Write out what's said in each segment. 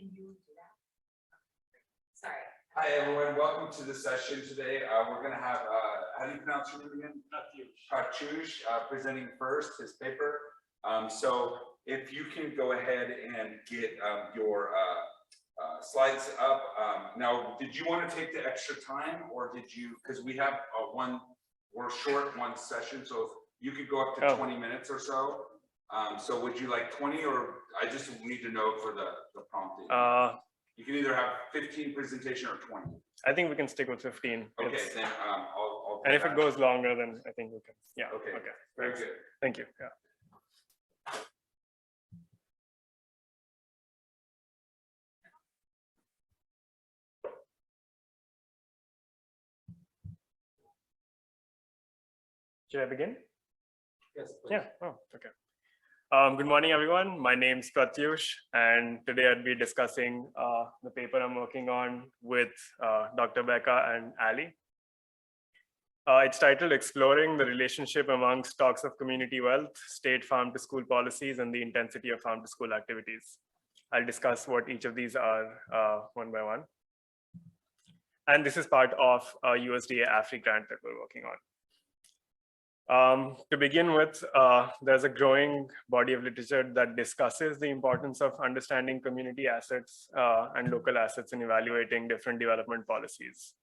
Can you do that? Sorry. Hi everyone, welcome to the session today. We're going to have, how do you pronounce your name again? Pratyush presenting first his paper. So if you can go ahead and get your slides up. Now, did you want to take the extra time or did you, because we have we're short one session, so you could go up to 20 minutes or so. So would you like 20 or I just need to know for the prompting? You can either have 15 presentation or 20. I think we can stick with 15. Okay, then I'll and if it goes longer, then I think we can. Yeah. Okay. Okay. Very good. Thank you. Yeah. Should I begin? Yes, please. Yeah. Oh, okay. Good morning, everyone. My name is Pratyush, and today I'll be discussing the paper I'm working on with Dr. Becca and Ali. It's titled Exploring the Relationship Among Stocks of Community Wealth, State Farm-to-School Policies, and the Intensity of Farm-to-School Activities. I'll discuss what each of these are one by one. And this is part of a USDA AFRI grant that we're working on. To begin with, there's a growing body of literature that discusses the importance of understanding community assets and local assets in evaluating different development policies.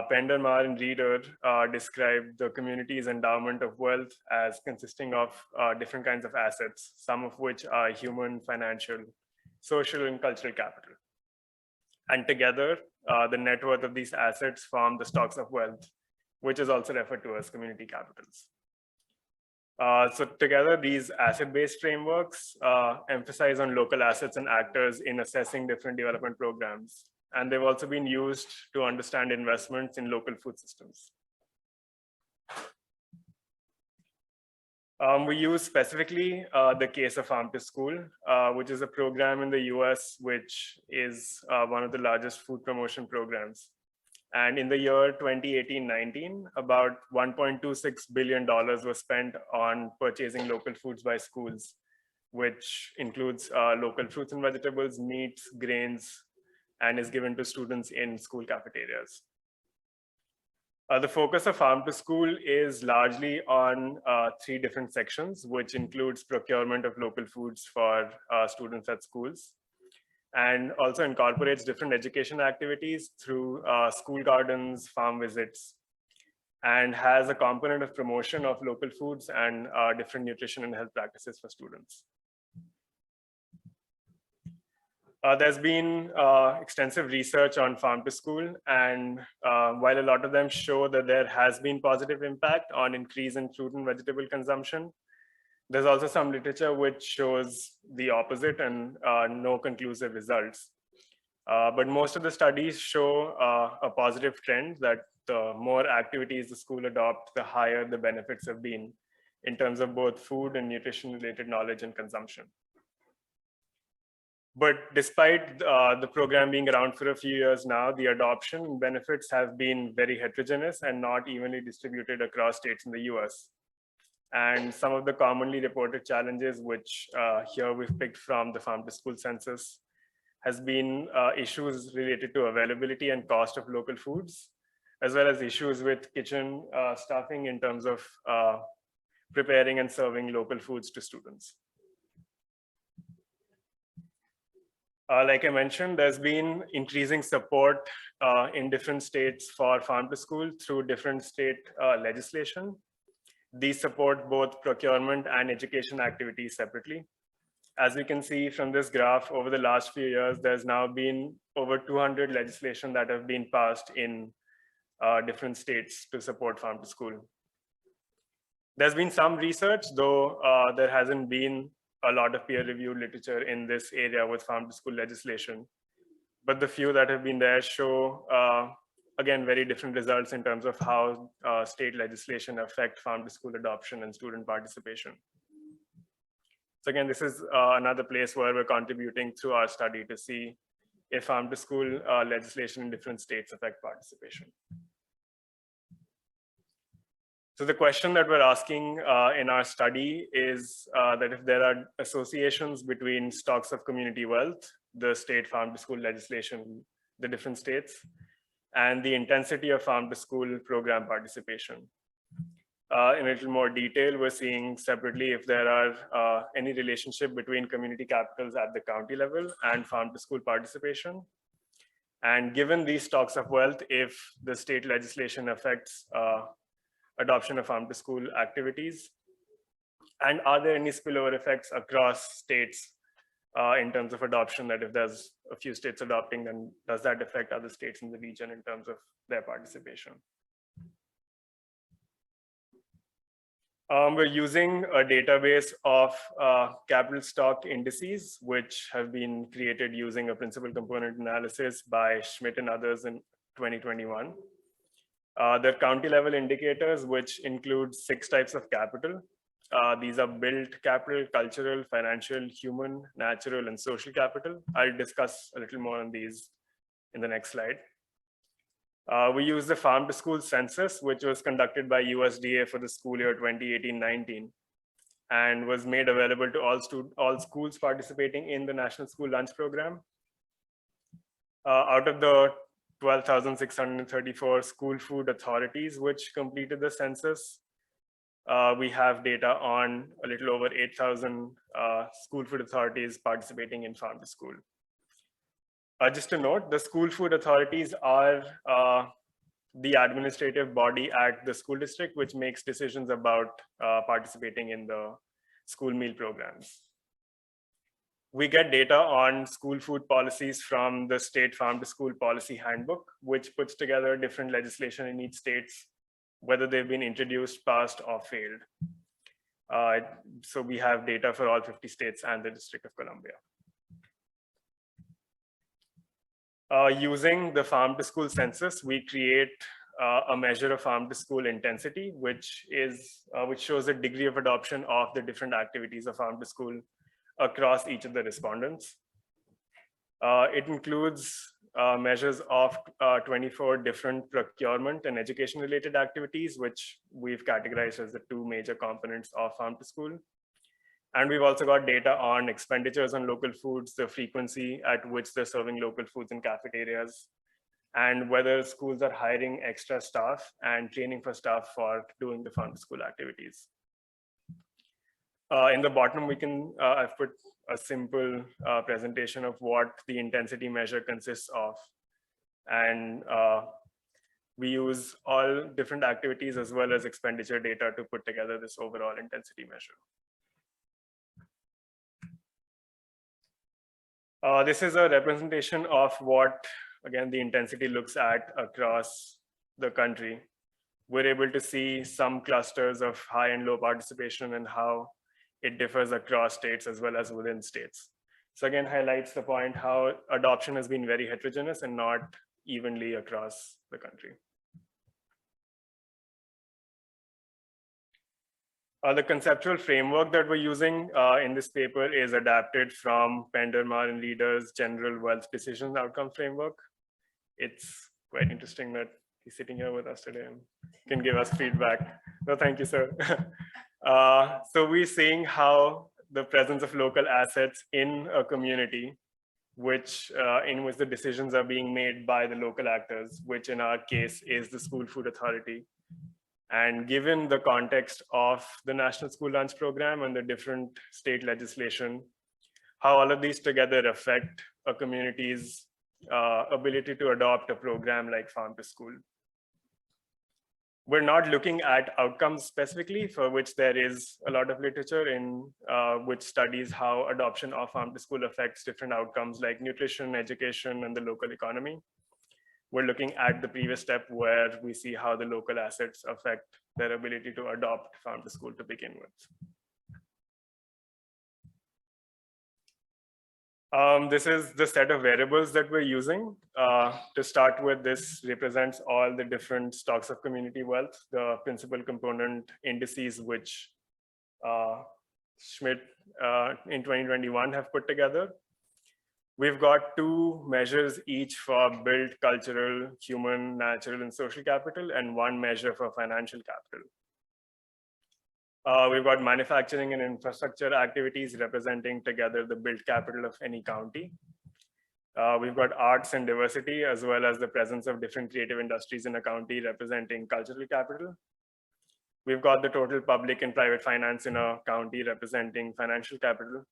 Pender, Marr, and Reeder describe the community's endowment of wealth as consisting of different kinds of assets, some of which are human, financial, social, and cultural capital. And together, the net worth of these assets form the stocks of wealth, which is also referred to as community capitals. So together, these asset-based frameworks emphasize on local assets and actors in assessing different development programs. And they've also been used to understand investments in local food systems. We use specifically the case of Farm to School, which is a program in the US, which is one of the largest food promotion programs. And in the year 2018-19, about $1.26 billion was spent on purchasing local foods by schools, which includes local fruits and vegetables, meats, grains, and is given to students in school cafeterias. The focus of Farm to School is largely on 3 different sections, which includes procurement of local foods for students at schools, and also incorporates different education activities through school gardens, farm visits, and has a component of promotion of local foods and different nutrition and health practices for students. There's been extensive research on Farm to School, and while a lot of them show that there has been positive impact on increase in fruit and vegetable consumption, there's also some literature which shows the opposite and no conclusive results. But most of the studies show a positive trend that the more activities the school adopt, the higher the benefits have been in terms of both food and nutrition related knowledge and consumption. But despite the program being around for a few years now, the adoption benefits have been very heterogeneous and not evenly distributed across states in the US. And some of the commonly reported challenges, which here we've picked from the Farm to School census, has been issues related to availability and cost of local foods, as well as issues with kitchen staffing in terms of preparing and serving local foods to students. Like I mentioned, there's been increasing support in different states for Farm to School through different state legislation. These support both procurement and education activities separately. As we can see from this graph, over the last few years, there's now been over 200 legislation that have been passed in different states to support Farm to School. There's been some research, though there hasn't been a lot of peer-reviewed literature in this area with Farm to School legislation. But the few that have been there show again, very different results in terms of how state legislation affect Farm to School adoption and student participation. So again, this is another place where we're contributing through our study to see if Farm to School legislation in different states affect participation. So the question that we're asking in our study is that if there are associations between stocks of community wealth, the state farm to school legislation, the different states, and the intensity of farm to school program participation. In a little more detail, we're seeing separately if there are any relationship between community capitals at the county level and farm to school participation. And given these stocks of wealth, if the state legislation affects adoption of farm to school activities, and are there any spillover effects across states in terms of adoption, that if there's a few states adopting, then does that affect other states in the region in terms of their participation? We're using a database of capital stock indices, which have been created using a principal component analysis by Schmidt and others in 2021. They're county level indicators, which include 6 types of capital. These are built capital, cultural, financial, human, natural, and social capital. I'll discuss a little more on these in the next slide. We use the farm to school census, which was conducted by USDA for the school year 2018-19 and was made available to all schools participating in the National School Lunch Program. Out of the 12,634 school food authorities which completed the census, we have data on a little over 8,000 school food authorities participating in farm to school. Just to note, the school food authorities are the administrative body at the school district, which makes decisions about participating in the school meal programs. We get data on school food policies from the State Farm to School Policy Handbook, which puts together different legislation in each state, whether they've been introduced, passed, or failed. So we have data for all 50 states and the District of Columbia. Using the farm to school census, we create a measure of farm to school intensity, which shows the degree of adoption of the different activities of farm to school across each of the respondents. It includes measures of 24 different procurement and education related activities, which we've categorized as the 2 major components of farm to school. And we've also got data on expenditures on local foods, the frequency at which they're serving local foods in cafeterias, and whether schools are hiring extra staff and training for staff for doing the farm to school activities. In the bottom, I've put a simple presentation of what the intensity measure consists of. And we use all different activities as well as expenditure data to put together this overall intensity measure. This is a representation of what, again, the intensity looks at across the country. We're able to see some clusters of high and low participation and how it differs across states as well as within states. So again, highlights the point how adoption has been very heterogeneous and not evenly across the country. The conceptual framework that we're using in this paper is adapted from Pendermar and Reeder's General Wealth Decisions Outcome Framework. It's quite interesting that he's sitting here with us today and can give us feedback. No, thank you, sir. So we're seeing how the presence of local assets in a community, in which the decisions are being made by the local actors, which in our case is the School Food Authority. And given the context of the National School Lunch Program and the different state legislation, how all of these together affect a community's ability to adopt a program like Farm to School. We're not looking at outcomes specifically, for which there is a lot of literature in which studies how adoption of Farm to School affects different outcomes like nutrition, education, and the local economy. We're looking at the previous step where we see how the local assets affect their ability to adopt Farm to School to begin with. This is the set of variables that we're using. To start with, this represents all the different stocks of community wealth, the principal component indices which Schmidt in 2021 have put together. We've got 2 measures each for built, cultural, human, natural, and social capital, and 1 measure for financial capital. We've got manufacturing and infrastructure activities representing together the built capital of any county. We've got arts and diversity, as well as the presence of different creative industries in a county representing cultural capital. We've got the total public and private finance in a county representing financial capital.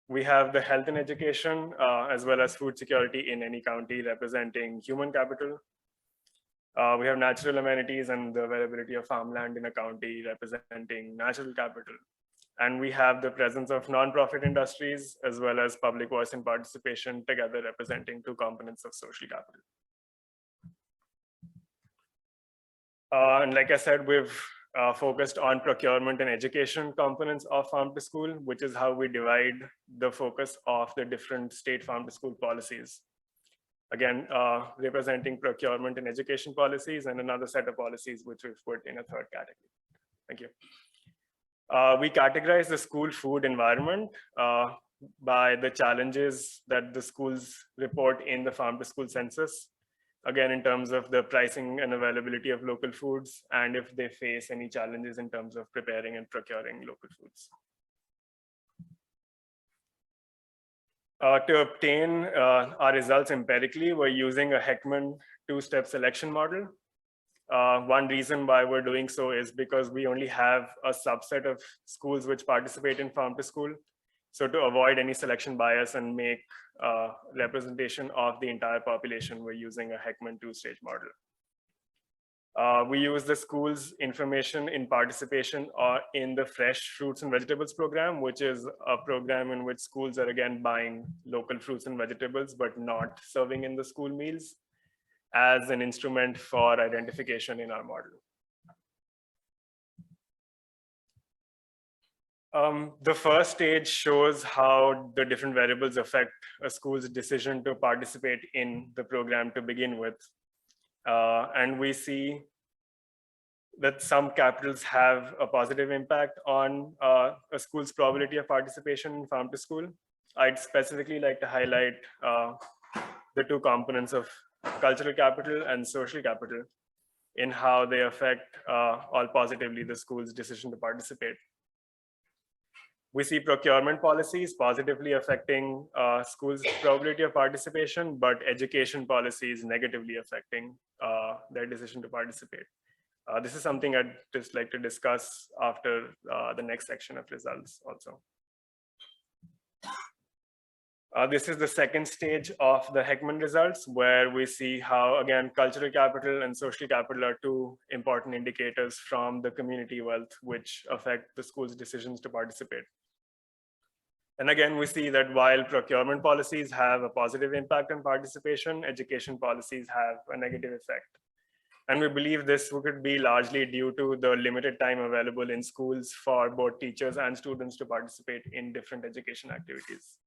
We have the health and education, as well as food security in any county representing human capital. We have natural amenities and the availability of farmland in a county representing natural capital. And we have the presence of nonprofit industries as well as public voice and participation together representing two components of social capital. And like I said, we've focused on procurement and education components of farm to school, which is how we divide the focus of the different state farm to school policies. Again, representing procurement and education policies, and another set of policies which we've put in a third category. Thank you. We categorize the school food environment by the challenges that the schools report in the farm to school census. Again, in terms of the pricing and availability of local foods, and if they face any challenges in terms of preparing and procuring local foods. To obtain our results empirically, we're using a Heckman two-step selection model. One reason why we're doing so is because we only have a subset of schools which participate in farm to school. So to avoid any selection bias and make representation of the entire population, we're using a Heckman two-stage model. We use the school's information in participation in the fresh fruits and vegetables program, which is a program in which schools are again buying local fruits and vegetables, but not serving in the school meals, as an instrument for identification in our model. The first stage shows how the different variables affect a school's decision to participate in the program to begin with. And we see that some capitals have a positive impact on a school's probability of participation in farm to school. I'd specifically like to highlight the two components of cultural capital and social capital in how they affect all positively the school's decision to participate. We see procurement policies positively affecting schools' probability of participation, but education policies negatively affecting their decision to participate. This is something I'd just like to discuss after the next section of results also. This is the second stage of the Heckman results, where we see how, again, cultural capital and social capital are two important indicators from the community wealth, which affect the school's decisions to participate. And again, we see that while procurement policies have a positive impact on participation, education policies have a negative effect. And we believe this could be largely due to the limited time available in schools for both teachers and students to participate in different education activities.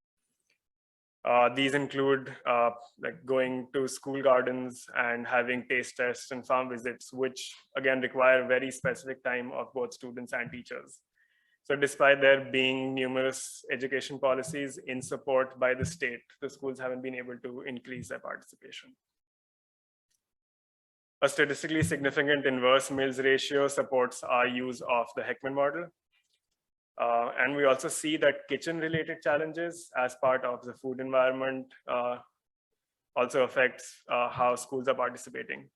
These include like going to school gardens and having taste tests and farm visits, which again require very specific time of both students and teachers. So despite there being numerous education policies in support by the state, the schools haven't been able to increase their participation. A statistically significant inverse Mills ratio supports our use of the Heckman model. And we also see that kitchen-related challenges as part of the food environment also affects how schools are participating.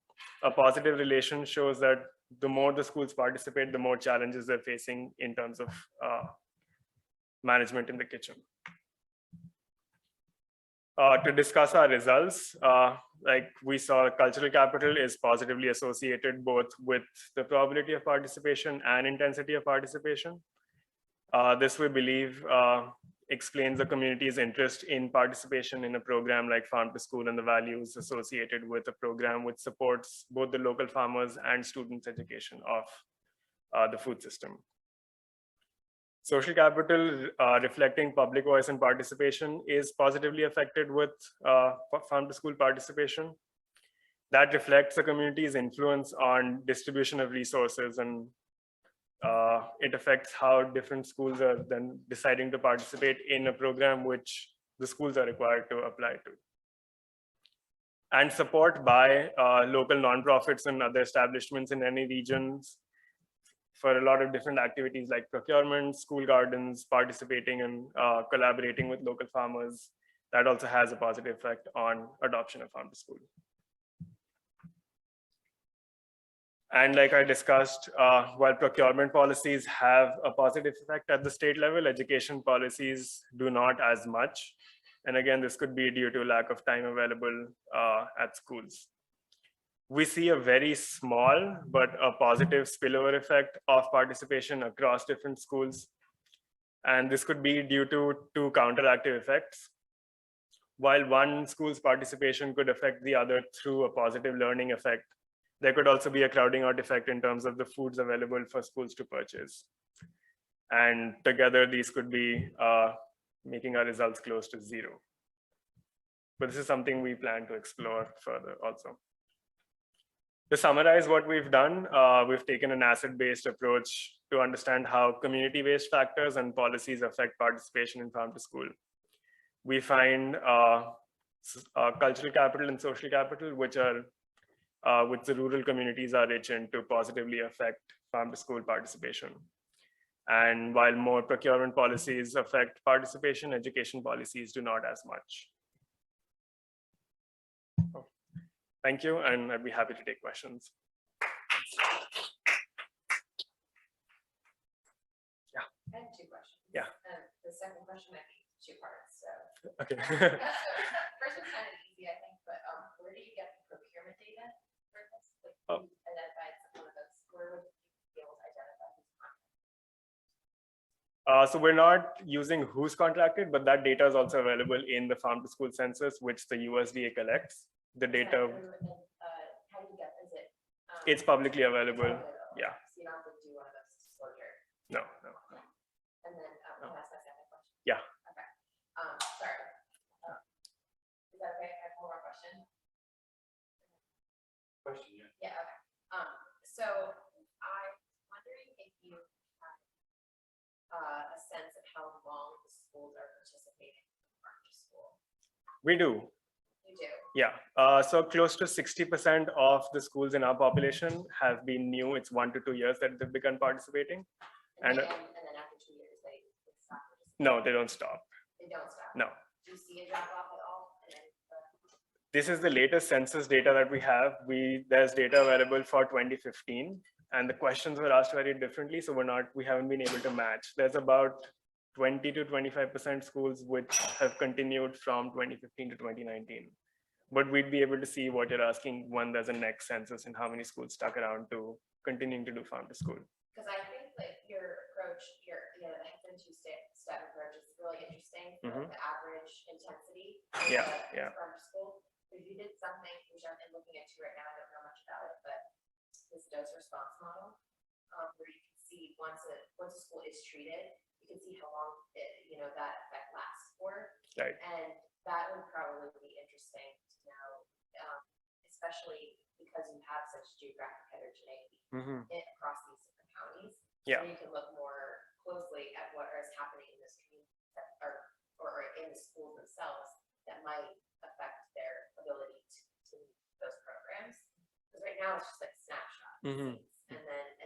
A positive relation shows that the more the schools participate, the more challenges they're facing in terms of management in the kitchen. To discuss our results, like we saw, cultural capital is positively associated both with the probability of participation and intensity of participation. This, we believe, explains the community's interest in participation in a program like Farm to School and the values associated with a program which supports both the local farmers and students' education of the food system. Social capital, reflecting public voice and participation, is positively affected with Farm to School participation. That reflects the community's influence on distribution of resources, and it affects how different schools are then deciding to participate in a program which the schools are required to apply to. And support by local nonprofits and other establishments in any regions for a lot of different activities like procurement, school gardens, participating and collaborating with local farmers. That also has a positive effect on adoption of farm to school. And like I discussed, while procurement policies have a positive effect at the state level, education policies do not as much. And again, this could be due to lack of time available at schools. We see a very small but a positive spillover effect of participation across different schools. And this could be due to two counteractive effects. While one school's participation could affect the other through a positive learning effect, there could also be a crowding out effect in terms of the foods available for schools to purchase. And together, these could be making our results close to zero. But this is something we plan to explore further also. To summarize what we've done, we've taken an asset-based approach to understand how community-based factors and policies affect participation in farm to school. We find cultural capital and social capital, which the rural communities are rich in, to positively affect farm to school participation. And while more procurement policies affect participation, education policies do not as much. Thank you, and I'd be happy to take questions. I have two questions. Yeah. The second question might be two parts, so. Okay. First one's kind of easy, I think, but where do you get the procurement data for this? Like, you identified some of those, where would you be able to identify who's contracted? So we're not using who's contracted, but that data is also available in the farm to school census, which the USDA collects. The data. How do you get, is it? It's publicly available. Yeah. So you don't have to do one of those disclosure. No. And then, can I ask my second question? Yeah. Okay. Sorry. Is that okay? I have one more question. Question, yeah. Yeah, okay. So I'm wondering if you have a sense of how long the schools are participating in farm to school. We do. You do? Yeah. So close to 60% of the schools in our population have been new. It's 1 to 2 years that they've begun participating. And then after 2 years, they stop participating? No, they don't stop. They don't stop? No. Do you see a drop off at all? This is the latest census data that we have. There's data available for 2015, and the questions were asked very differently. So we haven't been able to match. There's about 20 to 25% schools which have continued from 2015 to 2019. But we'd be able to see what you're asking when there's a next census and how many schools stuck around to continuing to do farm to school. Because I think like your approach, the Heffron two-step approach is really interesting for the average intensity of Yeah. farm to school. If you did something, which I'm looking at right now, I don't know much about it, but this dose response model, where you can see once a school is treated, you can see how long that effect lasts for. Right. And that would probably be interesting to know, especially because you have such geographic heterogeneity across these different counties. Yeah. So you can look more closely at what is happening in this community or in the schools themselves that might affect their ability to meet those programs. Because right now it's just like snapshot. And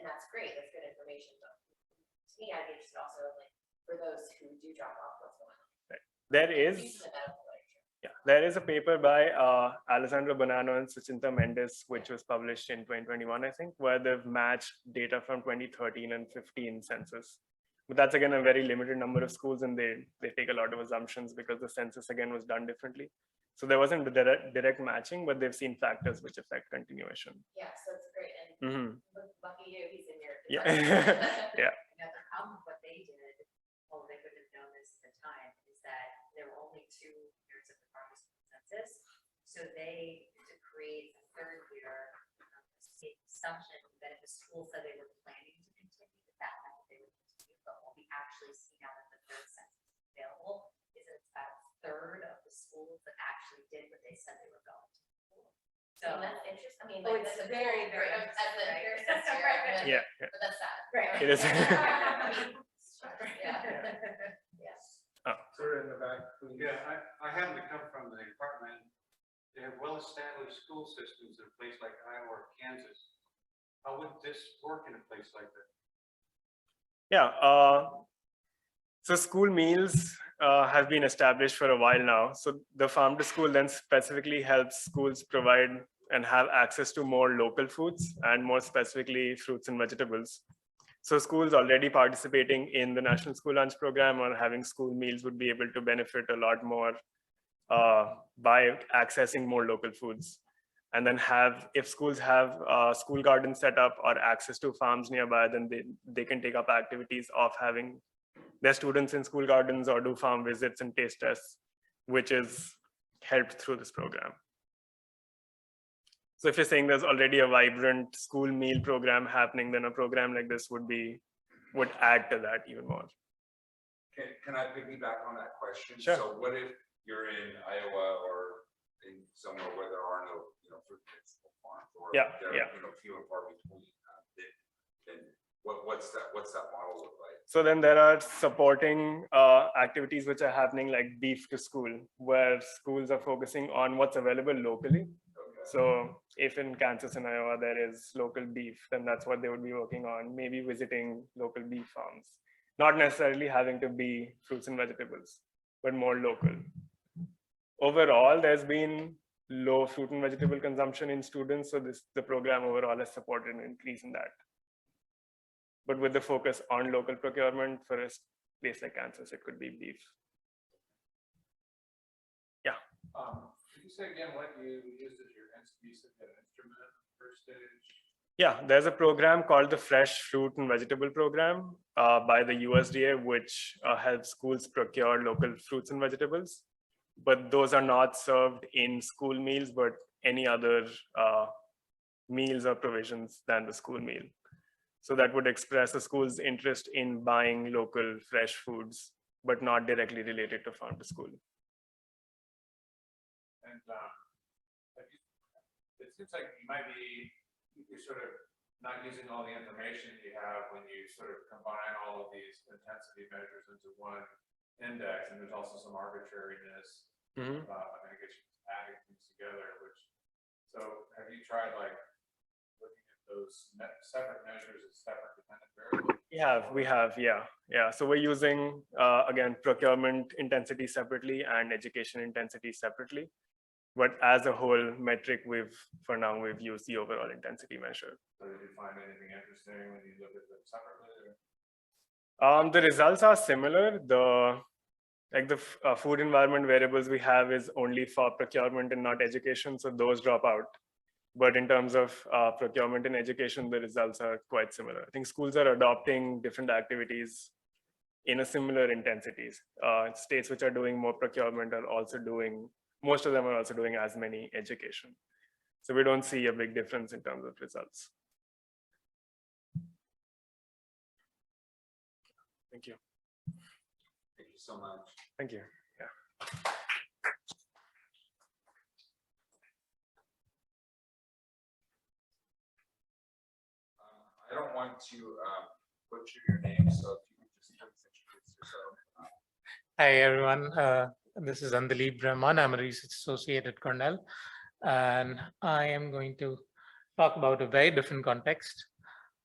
that's great. That's good information. But to me, I'd be interested also like for those who do drop off, what's going on. Right. There is a paper by Alessandro Bonanno and Sucinta Mendes, which was published in 2021, I think, where they've matched data from 2013 and 15 census. But that's again a very limited number of schools, and they take a lot of assumptions because the census again was done differently. So there wasn't a direct matching, but they've seen factors which affect continuation. Yeah, so it's great. And lucky you, he's in your Yeah. Now, the problem with what they did, well, they would have known this at the time, is that there were only 2 years of the farm to school census. So they, to create a third year, the assumption that if the school said they were planning to continue, that meant that they would continue. But what we actually see now that the third census is available is that it's about a third of the schools that actually did what they said they were going to. So that's interesting. I mean, Oh, like, it's that's very, very as a right. very sensitive, Yeah. but that's sad. Right. It is. Yes. Sir, in the back, please. Yeah, I happen to come from the department. They have well-established school systems in a place like Iowa or Kansas. How would this work in a place like that? Yeah, so school meals have been established for a while now. So the farm to school then specifically helps schools provide and have access to more local foods and more specifically fruits and vegetables. So schools already participating in the National School Lunch Program or having school meals would be able to benefit a lot more by accessing more local foods. And then if schools have school gardens set up or access to farms nearby, then they can take up activities of having their students in school gardens or do farm visits and taste tests, which is helped through this program. So if you're saying there's already a vibrant school meal program happening, then a program like this would add to that even more. Can I piggyback on that question? Sure. So what if you're in Iowa or in somewhere where there are no, fruit and vegetable farms, or Yeah, there are, yeah. few and far between, then what's that model look like? So then there are supporting activities which are happening like Beef to School, where schools are focusing on what's available locally. Okay. So if in Kansas and Iowa there is local beef, then that's what they would be working on, maybe visiting local beef farms. Not necessarily having to be fruits and vegetables, but more local. Overall, there's been low fruit and vegetable consumption in students, so the program overall has supported an increase in that. But with the focus on local procurement for a place like Kansas, it could be beef. Yeah. Could you say again what you used as your instrument first stage? Yeah, there's a program called the Fresh Fruit and Vegetable Program by the USDA, which helps schools procure local fruits and vegetables. But those are not served in school meals, but any other meals or provisions than the school meal. So that would express the school's interest in buying local fresh foods, but not directly related to farm to school. And it seems like you're sort of not using all the information you have when you sort of combine all of these intensity measures into one index, and there's also some arbitrariness. Mm-hmm. I guess you're adding things together, so have you tried like looking at those separate measures as separate dependent variables? We have, yeah. So we're using, again, procurement intensity separately and education intensity separately. But as a whole metric, for now, we've used the overall intensity measure. So did you find anything interesting when you look at them separately? The results are similar. The food environment variables we have is only for procurement and not education, so those drop out. But in terms of procurement and education, the results are quite similar. I think schools are adopting different activities in a similar intensities. States which are doing more procurement are also doing, most of them are also doing as many education. So we don't see a big difference in terms of results. Thank you. Thank you so much. Thank you. Yeah. I don't want to butcher your name, so if you could just introduce yourself. Hi, everyone. This is Andalib Brahman. I'm a research associate at Cornell, and I am going to talk about a very different context,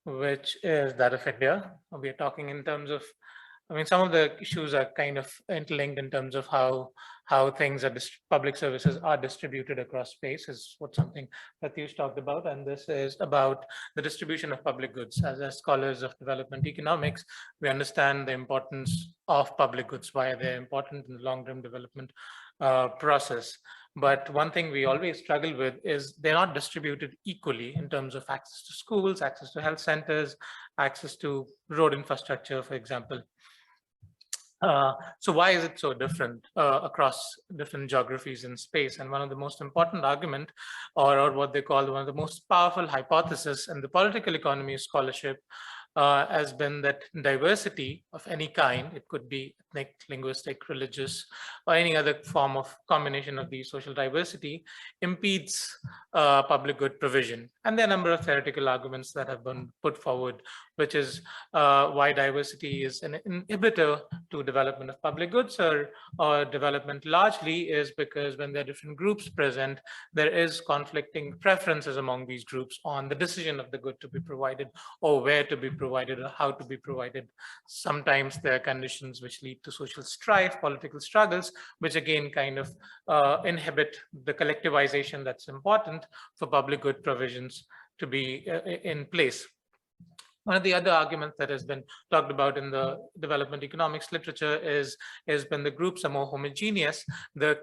which is that of India. We are talking in terms of, some of the issues are kind of interlinked in terms of how things are public services are distributed across space is something Pratyush talked about, and this is about the distribution of public goods. As scholars of development economics, we understand the importance of public goods, why they're important in the long-term development process. But one thing we always struggle with is they're not distributed equally in terms of access to schools, access to health centers, access to road infrastructure, for example. So why is it so different across different geographies in space? And one of the most important argument, or what they call one of the most powerful hypothesis in the political economy scholarship, has been that diversity of any kind, it could be ethnic, linguistic, religious, or any other form of combination of these social diversity, impedes public good provision. And there are a number of theoretical arguments that have been put forward which is why diversity is an inhibitor to development of public goods or development largely is because when there are different groups present, there is conflicting preferences among these groups on the decision of the good to be provided or where to be provided or how to be provided. Sometimes there are conditions which lead to social strife, political struggles, which again kind of inhibit the collectivization that's important for public good provisions to be in place. One of the other arguments that has been talked about in the development economics literature has been the groups are more homogeneous. The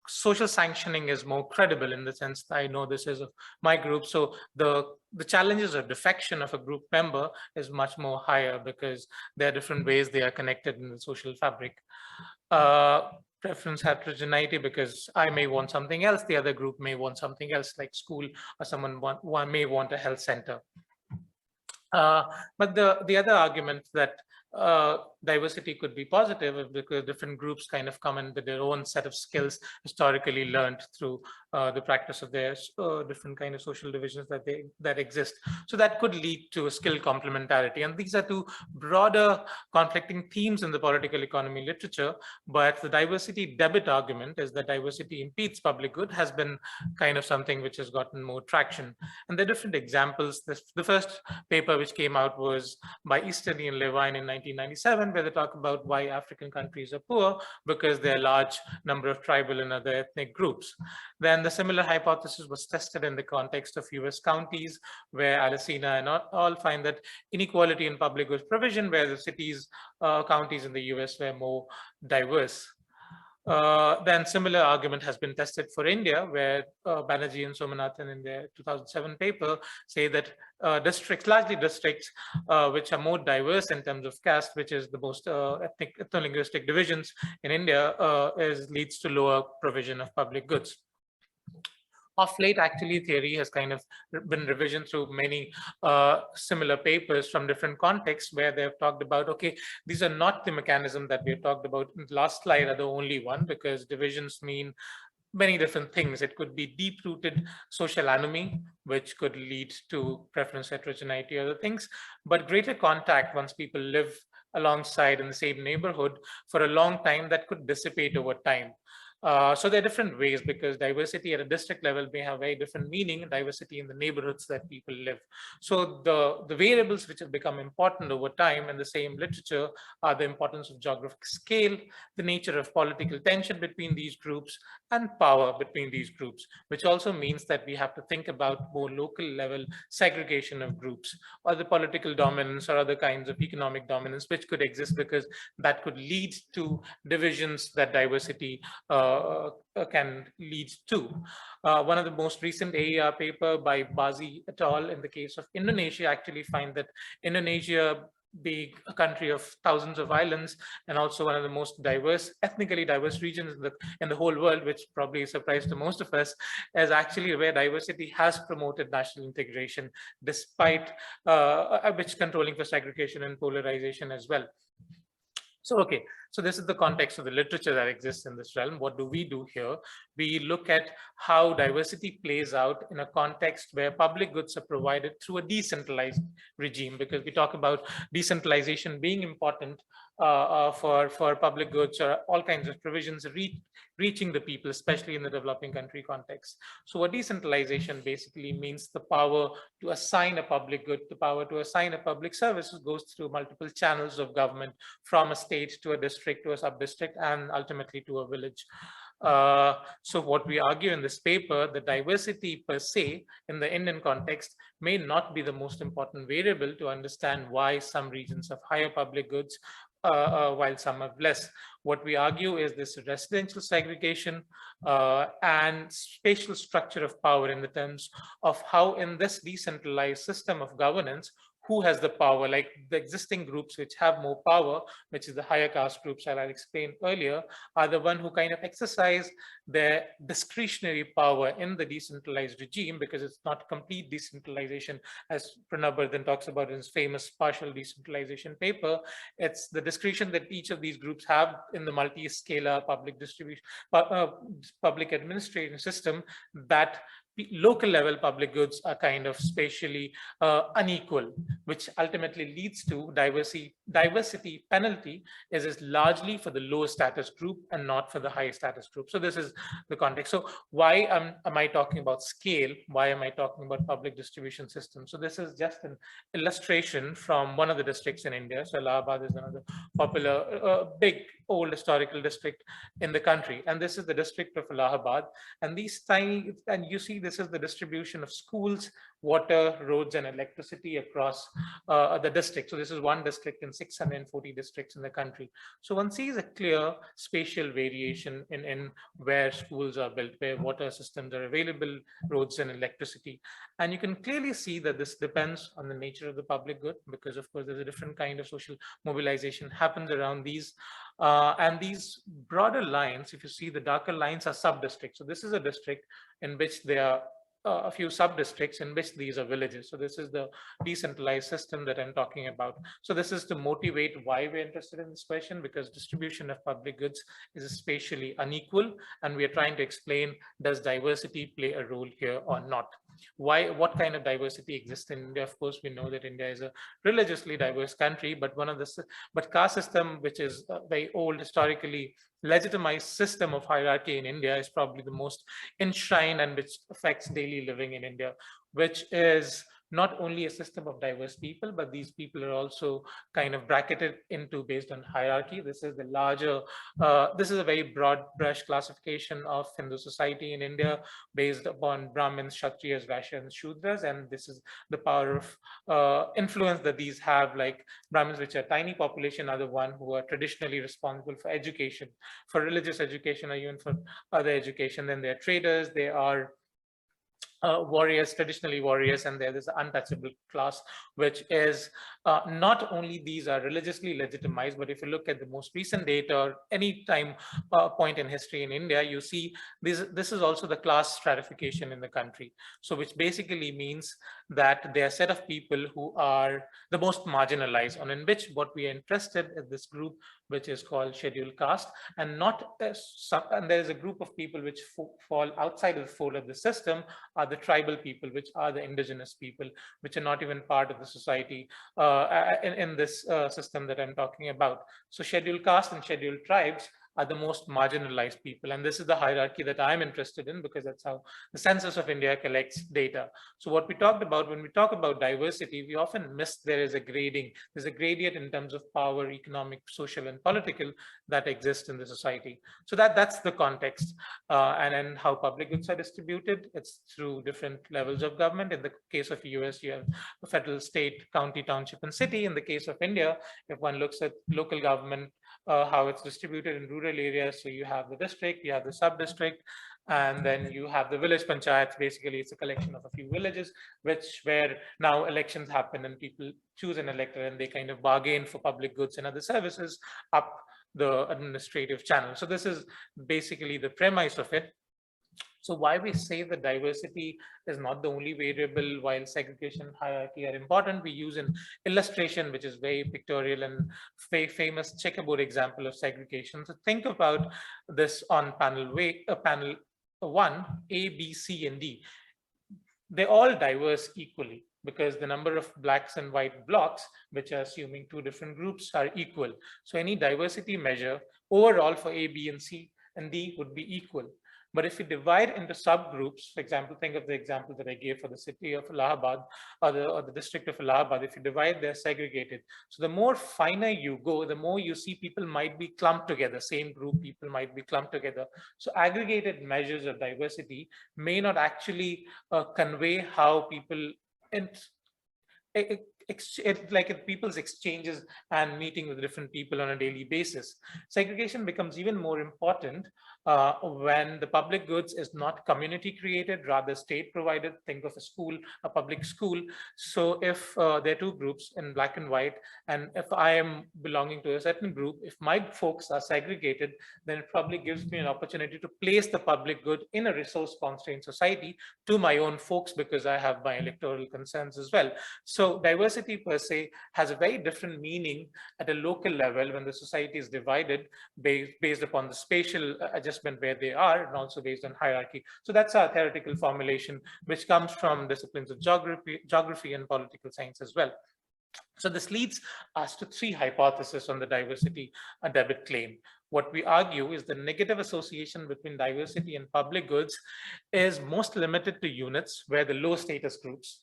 social sanctioning is more credible in the sense that I know this is of my group. So the challenges of defection of a group member is much more higher because there are different ways they are connected in the social fabric. Preference heterogeneity because I may want something else, the other group may want something else, like school, or someone may want a health center. But the other argument that diversity could be positive because different groups kind of come in with their own set of skills historically learned through the practice of their different kind of social divisions that exist. So that could lead to a skill complementarity. And these are two broader conflicting themes in the political economy literature. But the diversity debit argument is that diversity impedes public good has been kind of something which has gotten more traction. And there are different examples. The first paper which came out was by Easterly and Levine in 1997, where they talk about why African countries are poor because there are large number of tribal and other ethnic groups. Then the similar hypothesis was tested in the context of US counties, where Alesina and all find that inequality in public goods provision, where the cities, counties in the US were more diverse. Then similar argument has been tested for India, where Banerjee and Somanathan in their 2007 paper say that largely districts which are more diverse in terms of caste, which is the most ethno-linguistic divisions in India, leads to lower provision of public goods. Of late, actually, theory has kind of been revisioned through many similar papers from different contexts where they've talked about, okay, these are not the mechanism that we have talked about in the last slide are the only one, because divisions mean many different things. It could be deep-rooted social anomie, which could lead to preference heterogeneity, other things, but greater contact once people live alongside in the same neighborhood for a long time that could dissipate over time. So there are different ways because diversity at a district level may have very different meaning, diversity in the neighborhoods that people live. So the variables which have become important over time in the same literature are the importance of geographic scale, the nature of political tension between these groups, and power between these groups, which also means that we have to think about more local level segregation of groups or the political dominance or other kinds of economic dominance which could exist because that could lead to divisions that diversity can lead to. One of the most recent AAEA paper by Bazi et al. In the case of Indonesia actually find that Indonesia, being a country of thousands of islands and also one of the most diverse, ethnically diverse regions in the whole world, which probably is a surprise to most of us, is actually where diversity has promoted national integration despite which controlling for segregation and polarization as well. So, okay, so this is the context of the literature that exists in this realm. What do we do here? We look at how diversity plays out in a context where public goods are provided through a decentralized regime, because we talk about decentralization being important for public goods or all kinds of provisions reaching the people, especially in the developing country context. So what decentralization basically means, the power to assign a public good, the power to assign a public service goes through multiple channels of government, from a state to a district to a sub-district and ultimately to a village. So what we argue in this paper, the diversity per se in the Indian context may not be the most important variable to understand why some regions have higher public goods while some have less. What we argue is this residential segregation and spatial structure of power in the terms of how in this decentralized system of governance, who has the power, like the existing groups which have more power, which is the higher caste groups that I explained earlier, are the one who kind of exercise their discretionary power in the decentralized regime, because it's not complete decentralization, as Pranab Bardhan talks about in his famous partial decentralization paper. It's the discretion that each of these groups have in the multi-scalar public distribution, public administration system that local level public goods are kind of spatially unequal, which ultimately leads to diversity penalty is largely for the low status group and not for the high status group. So this is the context. So why am I talking about scale? Why am I talking about public distribution system? So this is just an illustration from one of the districts in India. So Allahabad is another popular, big old historical district in the country. And this is the district of Allahabad. And these tiny, and you see this is the distribution of schools, water, roads, and electricity across the district. So this is one district in 640 districts in the country. So one sees a clear spatial variation in where schools are built, where water systems are available, roads and electricity. And you can clearly see that this depends on the nature of the public good, because of course there's a different kind of social mobilization happens around these. And these broader lines, if you see the darker lines are sub-districts. So this is a district in which there are a few sub-districts in which these are villages. So this is the decentralized system that I'm talking about. So this is to motivate why we're interested in this question, because distribution of public goods is spatially unequal. And we are trying to explain, does diversity play a role here or not? Why, what kind of diversity exists in India? Of course, we know that India is a religiously diverse country, but caste system, which is a very old, historically legitimized system of hierarchy in India, is probably the most enshrined and which affects daily living in India, which is not only a system of diverse people, but these people are also kind of bracketed into based on hierarchy. This is the larger, this is a very broad brush classification of Hindu society in India based upon Brahmins, Kshatriyas, Vaishyas, and Shudras. And this is the power of influence that these have, like Brahmins, which are tiny population, are the one who are traditionally responsible for education, for religious education, or even for other education. Then they are traders, they are warriors, traditionally warriors, and there is an untouchable class, which is not only these are religiously legitimized, but if you look at the most recent data or any time point in history in India, you see this is also the class stratification in the country. So which basically means that there are a set of people who are the most marginalized, and in which what we are interested in this group, which is called scheduled caste, and not and there is a group of people which fall outside of the fold of the system, are the tribal people, which are the indigenous people, which are not even part of the society in this system that I'm talking about. So scheduled caste and scheduled tribes are the most marginalized people. And this is the hierarchy that I'm interested in, because that's how the Census of India collects data. So what we talked about, when we talk about diversity, we often miss there is a grading. There's a gradient in terms of power, economic, social, and political that exists in the society. So that's the context. And then how public goods are distributed, it's through different levels of government. In the case of US, you have federal, state, county, township, and city. In the case of India, if one looks at local government, how it's distributed in rural areas. So you have the district, you have the sub-district, and then you have the village panchayat. Basically, it's a collection of a few villages, where now elections happen and people choose an elector and they kind of bargain for public goods and other services up the administrative channel. So this is basically the premise of it. So why we say that diversity is not the only variable, while segregation, hierarchy are important, we use an illustration which is very pictorial and famous checkerboard example of segregation. So think about this on panel 1, A, B, C, and D. They're all diverse equally, because the number of blacks and white blocks, which are assuming two different groups, are equal. So any diversity measure overall for A, B, and C and D would be equal. But if you divide into subgroups, for example, think of the example that I gave for the city of Allahabad or the district of Allahabad. If you divide, they're segregated. So the more finer you go, the more you see people might be clumped together. Same group people might be clumped together. So aggregated measures of diversity may not actually convey how people like people's exchanges and meeting with different people on a daily basis. Segregation becomes even more important when the public goods is not community created, rather state provided. Think of a school, a public school. So if there are two groups in black and white, and if I am belonging to a certain group, if my folks are segregated, then it probably gives me an opportunity to place the public good in a resource constrained society to my own folks, because I have my electoral concerns as well. So diversity per se has a very different meaning at a local level when the society is divided based upon the spatial adjustment assessment where they are, and also based on hierarchy. So that's our theoretical formulation, which comes from disciplines of geography and political science as well. So this leads us to three hypotheses on the diversity debit claim. What we argue is the negative association between diversity and public goods is most limited to units where the low status groups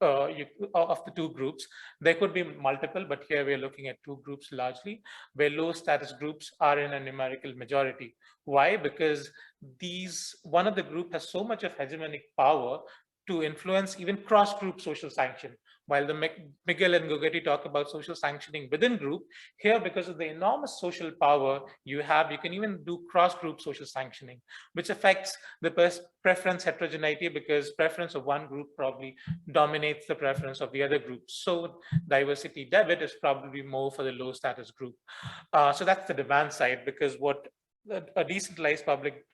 of the two groups. There could be multiple, but here we're looking at two groups largely, where low status groups are in a numerical majority. Why? Because one of the group has so much of hegemonic power to influence even cross-group social sanction. While the Miguel and Gogetti talk about social sanctioning within group, here because of the enormous social power you have, you can even do cross-group social sanctioning, which affects the preference heterogeneity because preference of one group probably dominates the preference of the other group. So diversity debit is probably more for the low status group. So that's the demand side, because what a decentralized public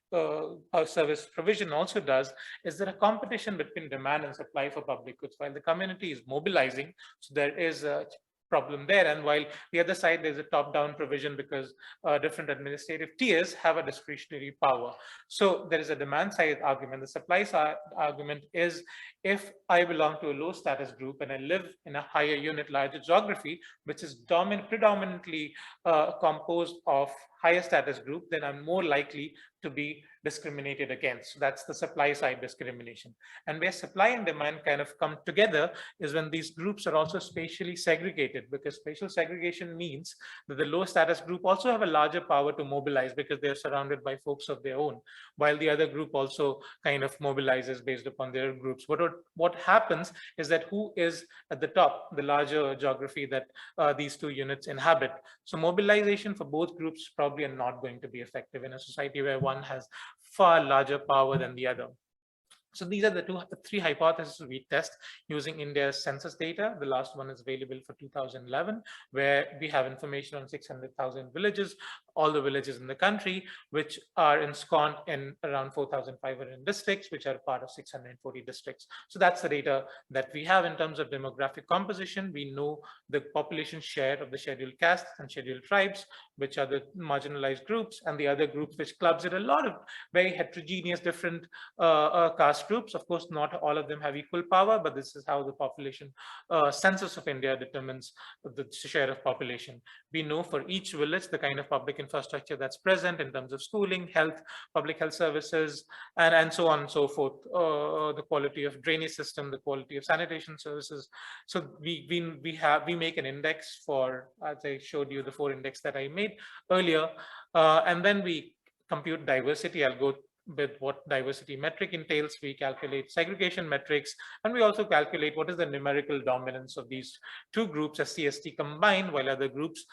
service provision also does is there a competition between demand and supply for public goods while the community is mobilizing. So there is a problem there. And while the other side, there's a top-down provision because different administrative tiers have a discretionary power. So there is a demand side argument. The supply side argument is if I belong to a low status group and I live in a higher unit, larger geography, which is predominantly composed of higher status group, then I'm more likely to be discriminated against. So that's the supply side discrimination. And where supply and demand kind of come together is when these groups are also spatially segregated, because spatial segregation means that the low status group also have a larger power to mobilize because they're surrounded by folks of their own, while the other group also kind of mobilizes based upon their groups. What happens is that who is at the top, the larger geography that these two units inhabit. So mobilization for both groups probably are not going to be effective in a society where one has far larger power than the other. So these are the three hypotheses we test using India's census data. The last one is available for 2011, where we have information on 600,000 villages, all the villages in the country, which are ensconced in around 4,500 districts, which are part of 640 districts. So that's the data that we have in terms of demographic composition. We know the population share of the scheduled castes and scheduled tribes, which are the marginalized groups, and the other groups, which clubs in a lot of very heterogeneous different caste groups. Of course, not all of them have equal power, but this is how the population census of India determines the share of population. We know for each village the kind of public infrastructure that's present in terms of schooling, health, public health services, and so on and so forth. The quality of drainage system, the quality of sanitation services. So we make an index for, as I showed you, the 4 index that I made earlier, and then we compute diversity. I'll go with what diversity metric entails. We calculate segregation metrics, and we also calculate what is the numerical dominance of these two groups as CST combined, while other groups,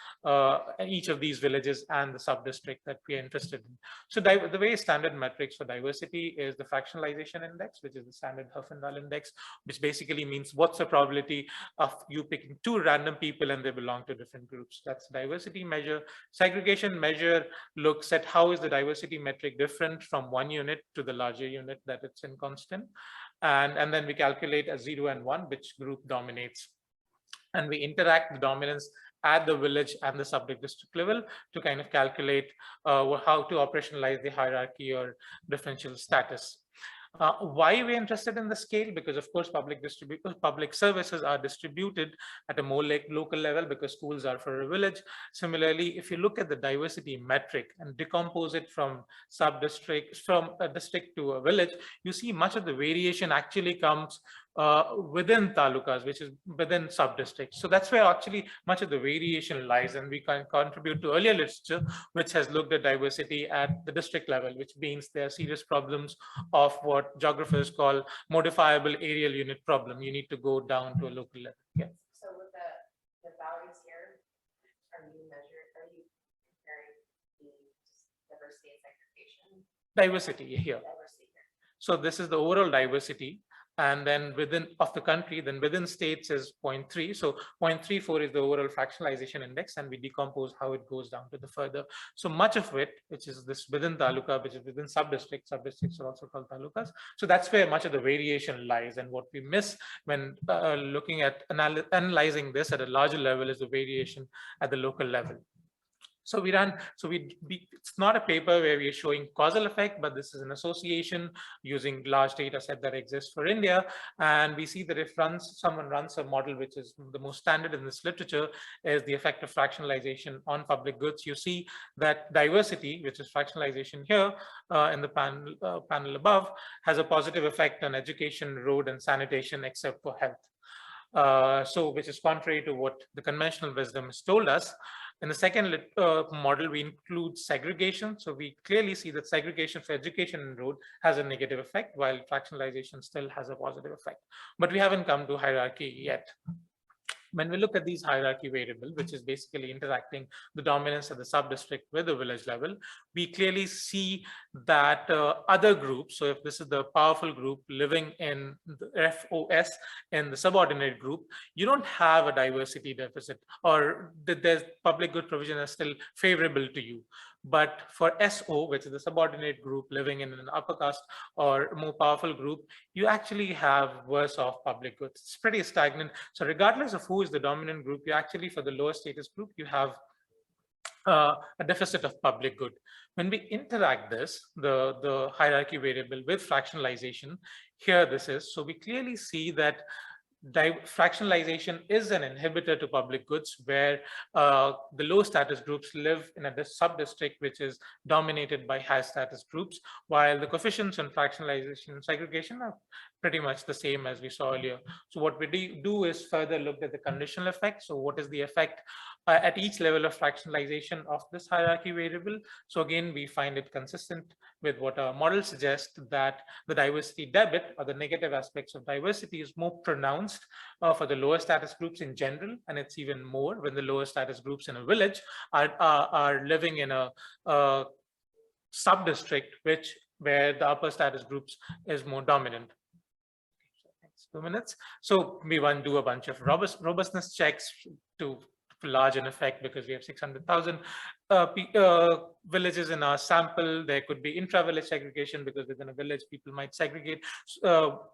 each of these villages and the sub-district that we are interested in. So the way standard metrics for diversity is the fractionalization index, which is the standard Herfindahl index, which basically means what's the probability of you picking 2 random people and they belong to different groups. That's diversity measure. Segregation measure looks at how is the diversity metric different from one unit to the larger unit that it's in constant. And then we calculate as 0 and 1, which group dominates. And we interact the dominance at the village and the sub-district level to kind of calculate how to operationalize the hierarchy or differential status. Why we're interested in the scale? Because of course public services are distributed at a more local level because schools are for a village. Similarly, if you look at the diversity metric and decompose it from sub-districts, from a district to a village, you see much of the variation actually comes within talukas, which is within sub-districts. So that's where actually much of the variation lies, and we can contribute to earlier literature, which has looked at diversity at the district level, which means there are serious problems of what geographers call modifiable areal unit problem. You need to go down to a local level. Yeah. So with the values here, are you comparing the diversity and segregation? Diversity here. Diversity here. So this is the overall diversity. And then within of the country, then within states is 0.3. So 0.34 is the overall fractionalization index, and we decompose how it goes down to the further. So much of it, which is this within taluka, which is within sub-districts are also called talukas. So that's where much of the variation lies. And what we miss when looking at analyzing this at a larger level is the variation at the local level. So it's not a paper where we are showing causal effect, but this is an association using large data set that exists for India. And we see that if someone runs a model, which is the most standard in this literature, is the effect of fractionalization on public goods. You see that diversity, which is fractionalization here in the panel above, has a positive effect on education, road, and sanitation, except for health. Which is contrary to what the conventional wisdom has told us. In the second model, we include segregation. So we clearly see that segregation for education and road has a negative effect, while fractionalization still has a positive effect. But we haven't come to hierarchy yet. When we look at these hierarchy variable, which is basically interacting the dominance of the sub-district with the village level, we clearly see that other groups, so if this is the powerful group living in the FOS in the subordinate group, you don't have a diversity deficit, or there's public good provision is still favorable to you. But for SO, which is the subordinate group living in an upper caste or more powerful group, you actually have worse off public goods. It's pretty stagnant. So regardless of who is the dominant group, you actually, for the lower status group, you have a deficit of public good. When we interact this, the hierarchy variable with fractionalization, here this is, so we clearly see that fractionalization is an inhibitor to public goods, where the low status groups live in a sub-district which is dominated by high status groups, while the coefficients in fractionalization and segregation are pretty much the same as we saw earlier. So what we do is further look at the conditional effect. So what is the effect at each level of fractionalization of this hierarchy variable? So again, we find it consistent with what our model suggests, that the diversity debit, or the negative aspects of diversity, is more pronounced for the lower status groups in general, and it's even more when the lower status groups in a village are living in a sub-district where the upper status groups is more dominant. 2 minutes. So we want to do a bunch of robustness checks to large in effect, because we have 600,000 villages in our sample. There could be intra-village segregation, because within a village, people might segregate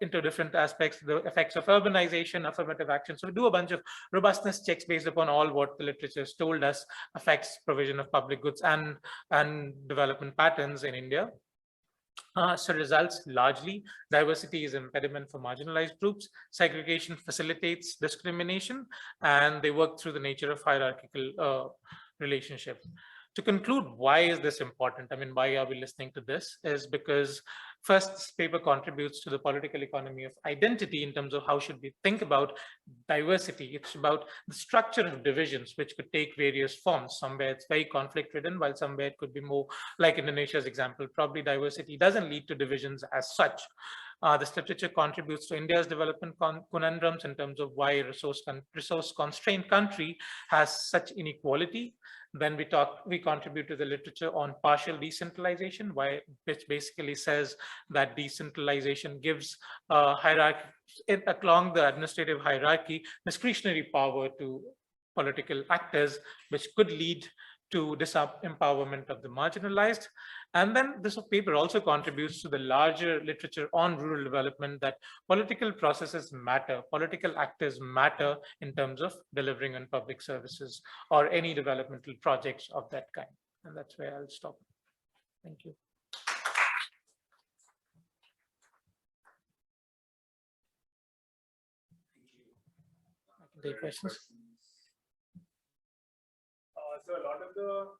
into different aspects, the effects of urbanization, affirmative action. So we do a bunch of robustness checks based upon all what the literature has told us affects provision of public goods and development patterns in India. So results, largely, diversity is an impediment for marginalized groups, segregation facilitates discrimination, and they work through the nature of hierarchical relationship. To conclude, why is this important? I mean, why are we listening to this? Is because first, this paper contributes to the political economy of identity in terms of how should we think about diversity. It's about the structure of divisions, which could take various forms. Somewhere it's very conflict ridden, while somewhere it could be more like Indonesia's example. Probably diversity doesn't lead to divisions as such. This literature contributes to India's development conundrums in terms of why a resource-constrained country has such inequality. Then we contribute to the literature on partial decentralization, which basically says that decentralization gives hierarchy along the administrative hierarchy, discretionary power to political actors, which could lead to disempowerment of the marginalized. And then this paper also contributes to the larger literature on rural development, that political processes matter, political actors matter in terms of delivering on public services or any developmental projects of that kind. And that's where I'll stop. Thank you. I can take questions. So a lot of the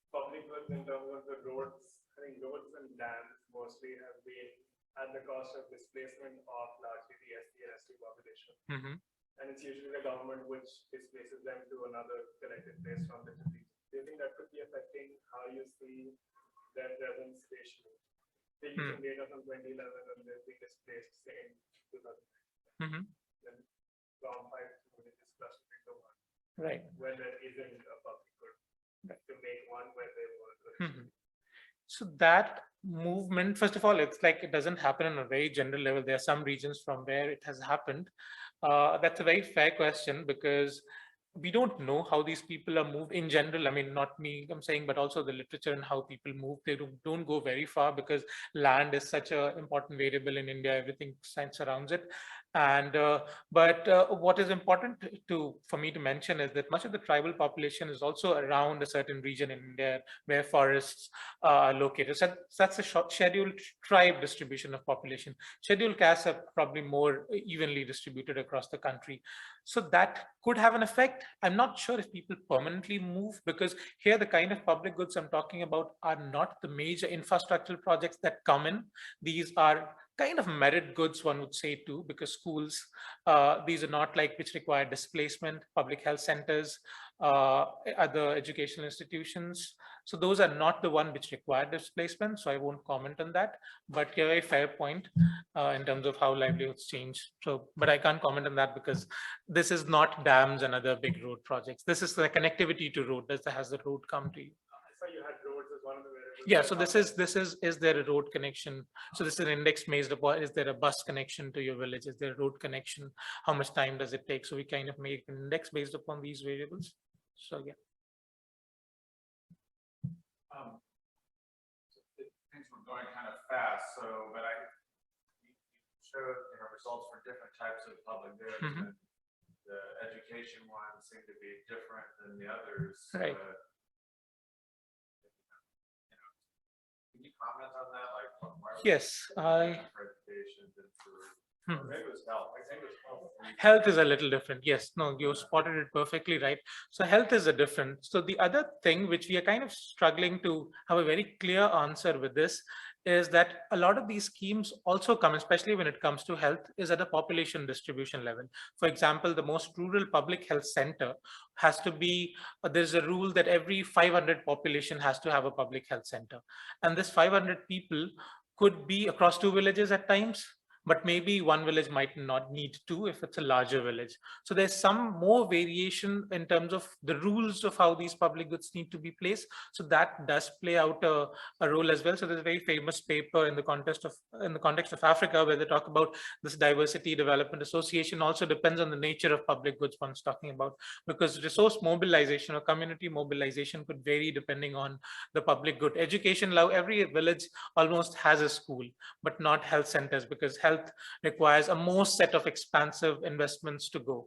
public goods in terms of the roads, I think roads and dams mostly have been at the cost of displacement of largely the SC and ST population. Mm-hmm. And it's usually the government which displaces them to another collected place from the region. Do you think that could be affecting how you see their presence spatially? Taking some data from 2011 and they've been displaced, say, in 2000. Mm-hmm. Then from 5 villages clustered into one. Right. Where there isn't a public good to make one where they were. So that movement, first of all, it's like it doesn't happen on a very general level. There are some regions from where it has happened. That's a very fair question, because we don't know how these people are moved in general. I mean, not me, I'm saying, but also the literature and how people move. They don't go very far, because land is such an important variable in India. Everything surrounds it. And but what is important for me to mention is that much of the tribal population is also around a certain region in India where forests are located. So that's a scheduled tribe distribution of population. Scheduled castes are probably more evenly distributed across the country. So that could have an effect. I'm not sure if people permanently move, because here the kind of public goods I'm talking about are not the major infrastructural projects that come in. These are kind of merit goods, one would say too, because schools, these are not like which require displacement, public health centers, other educational institutions. So those are not the one which require displacement. So I won't comment on that, but a very fair point in terms of how livelihoods change. So, but I can't comment on that because this is not dams and other big road projects. This is the connectivity to road. Has the road come to you? So you had roads as one of the variables. Yeah, so is there a road connection? So this is an index based upon, is there a bus connection to your village? Is there a road connection? How much time does it take? So we kind of make an index based upon these variables. So yeah. Things were going kind of fast, so, but you showed, results for different types of public goods. Mhm. And the education ones seem to be different than the others. Right. Can you comment on that? Like, why Yes, for education and for, Hmm. maybe it was health. I think it was health. Health is a little different. Yes, no, you spotted it perfectly right. So health is a different. So the other thing which we are kind of struggling to have a very clear answer with this is that a lot of these schemes also come, especially when it comes to health, is at a population distribution level. For example, the most rural public health center has to be, there's a rule that every 500 population has to have a public health center. And this 500 people could be across 2 villages at times, but maybe one village might not need two if it's a larger village. So there's some more variation in terms of the rules of how these public goods need to be placed. So that does play out a role as well. So there's a very famous paper in the context of Africa where they talk about this diversity development association also depends on the nature of public goods one's talking about, because resource mobilization or community mobilization could vary depending on the public good. Education, every village almost has a school, but not health centers, because health requires a more set of expansive investments to go.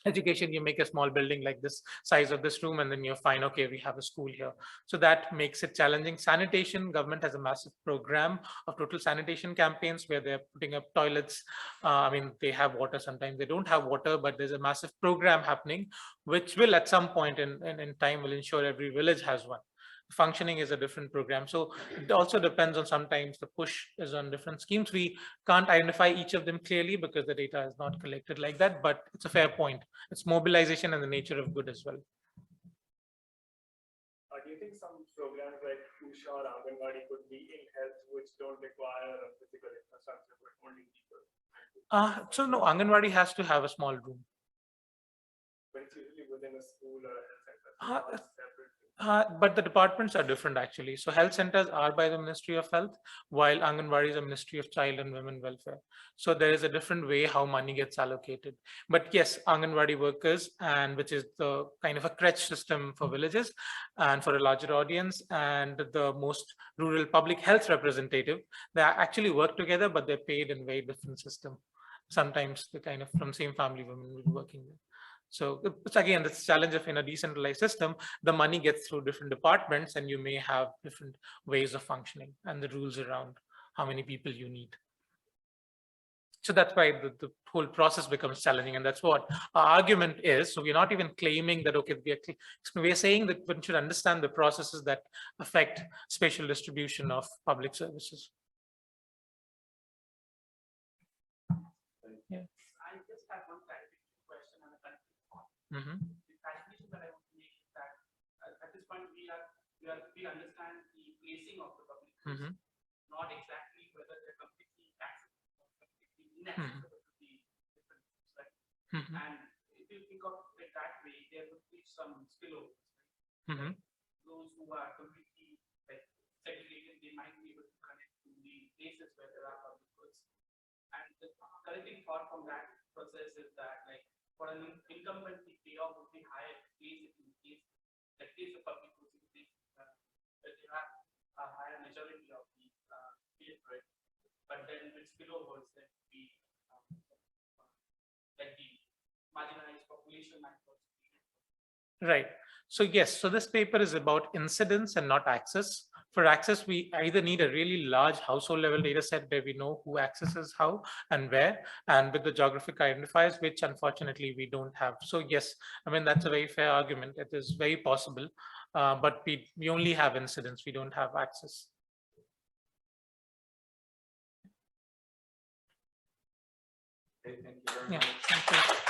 Education, you make a small building like this size of this room and then you're fine, okay, we have a school here. So that makes it challenging. Sanitation, government has a massive program of total sanitation campaigns where they're putting up toilets. I mean, they have water, sometimes they don't have water, but there's a massive program happening which will at some point in time will ensure every village has one. Functioning is a different program. So it also depends on, sometimes the push is on different schemes. We can't identify each of them clearly because the data is not collected like that, but it's a fair point. It's mobilization and the nature of good as well. Do you think some programs like Usha or Anganwadi could be in health which don't require a physical infrastructure but only people? So no, Anganwadi has to have a small room. But it's usually within a school or a health center. But the departments are different actually. So health centers are by the Ministry of Health, while Anganwadi is a Ministry of Child and Women Welfare. So there is a different way how money gets allocated. But yes, Anganwadi workers, and which is the kind of a crèche system for villages and for a larger audience, and the most rural public health representative, they actually work together, but they're paid in a very different system. Sometimes the kind of from same family women will be working there. So it's again, this challenge of in a decentralized system, the money gets through different departments and you may have different ways of functioning and the rules around how many people you need. So that's why the whole process becomes challenging. And that's what our argument is. So we're not even claiming that, okay, we are saying that one should understand the processes that affect spatial distribution of public services. Yeah. I just have one clarification question on the country. Mm-hmm. The clarification that I want to make is that at this point we understand the placing of the public goods, Mm-hmm. not exactly whether they're completely accessible or completely inaccessible to the different groups, right? Mm-hmm. And if you think of it that way, there would be some spillovers. Mm-hmm. Those who are completely like segregated, they might be able to connect to the places where there are public goods. And the correcting thought from that process is that, like, for an incumbent, the payoff would be higher place in case the public goods in place that they have a higher majority of the field, right? But then with spillovers, then we like the marginalized population might also be. Right. So yes, so this paper is about incidence and not access. For access, we either need a really large household level data set where we know who accesses how and where, and with the geographic identifiers, which unfortunately we don't have. So yes, I mean, that's a very fair argument. It is very possible, but we only have incidence, we don't have access. Okay, thank you very Yeah, much. thank you.